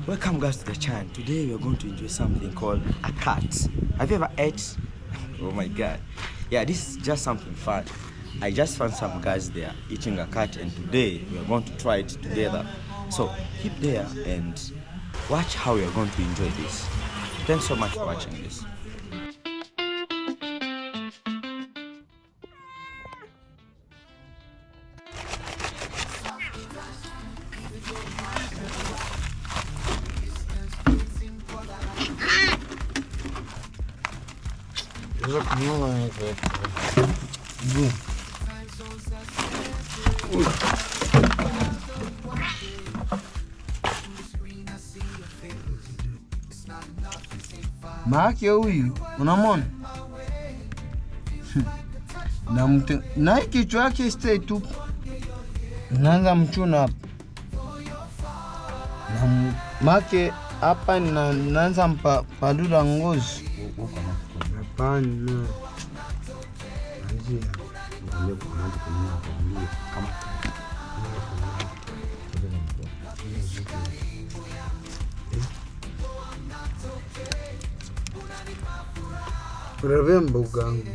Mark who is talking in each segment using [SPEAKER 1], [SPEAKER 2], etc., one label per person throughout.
[SPEAKER 1] Welcome guys to the channel. Today we are going to enjoy something called a cat. Have you ever ate? Oh my god. Yeah, this is just something fun. I just found some guys there eating a cat, and today we are going to try it together. So keep there and watch how we are going to enjoy this. Thanks so much for watching this.
[SPEAKER 2] Maake huyu unamwona na kichwa yake straight tu, naanza mchuna hapa na make hapa, naanza padura ngozi. Hapana, urabemba ugangu.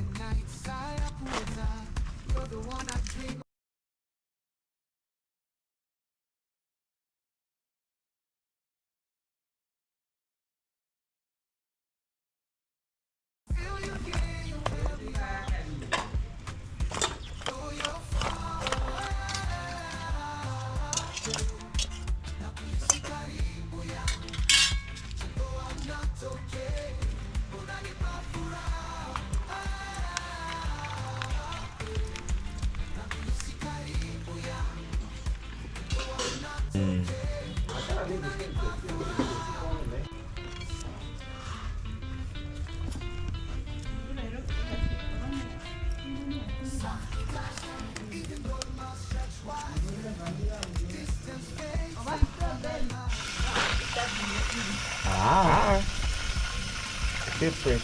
[SPEAKER 2] Different.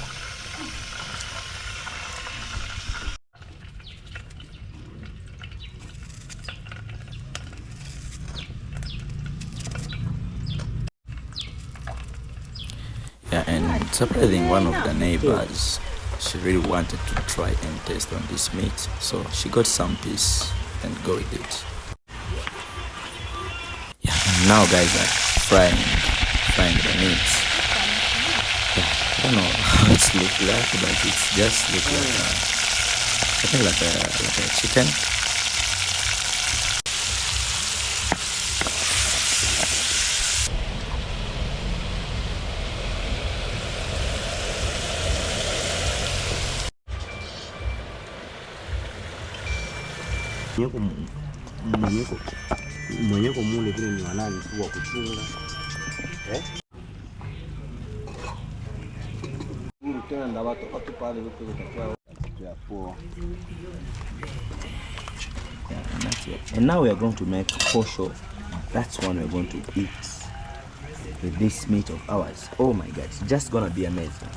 [SPEAKER 1] Yeah, and surprising, one of the neighbors, she really wanted to try and taste on this meat, so she got some piece and go with it. Yeah, and now guys are frying the meat. Yeah, I don't know how it looks like, but it's just look like I think like a chicken.
[SPEAKER 3] Mwenyeko mule vile ni wanani tu wa kuchunga tena na watu pale huko kwa
[SPEAKER 1] and now we are going to make posho. That's one we're going to eat with this meat of ours. Oh my god, it's just gonna be amazing.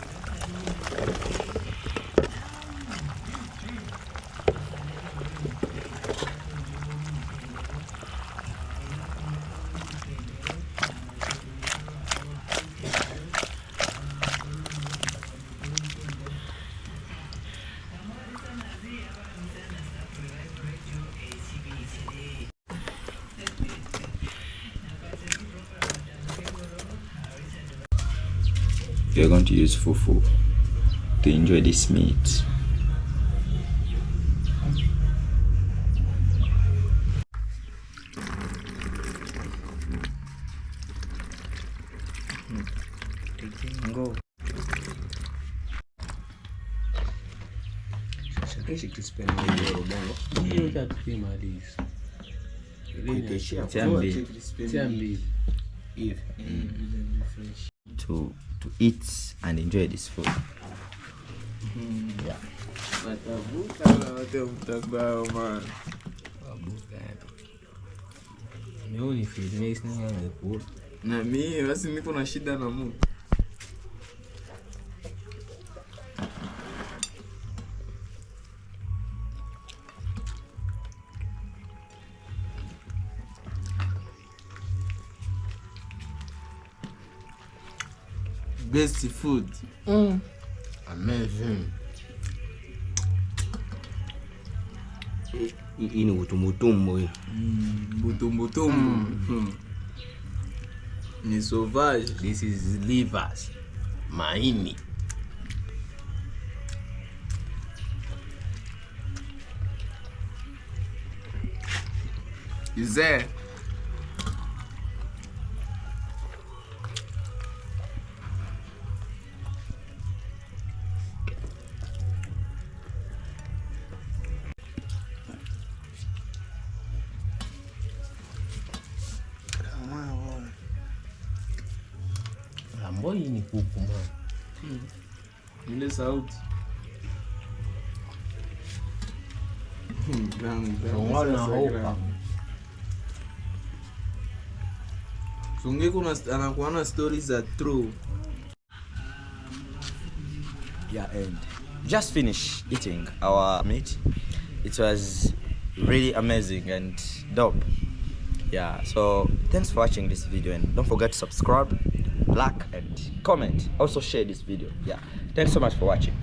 [SPEAKER 1] We're going to use fufu to enjoy this meat. Go. To eat and enjoy this food. Yeah.
[SPEAKER 3] Na mimi basi niko na shida na Mungu. best food.
[SPEAKER 2] Amazing.
[SPEAKER 3] Hii ni utumbutumbo hii. Butumbutumbo. Ni sauvage.
[SPEAKER 2] This is livers. Maini.
[SPEAKER 3] Is there?
[SPEAKER 2] Lambo hii ni kuku mwana.
[SPEAKER 3] Ile sauti.
[SPEAKER 2] Wana hopa.
[SPEAKER 3] Sunge kuna anakuwa na stories za true.
[SPEAKER 1] Yeah, and just finished eating our meat. It was really amazing and dope. Yeah, so thanks for watching this video, and don't forget to subscribe, like and comment. Also share this video. Yeah, thanks so much for watching.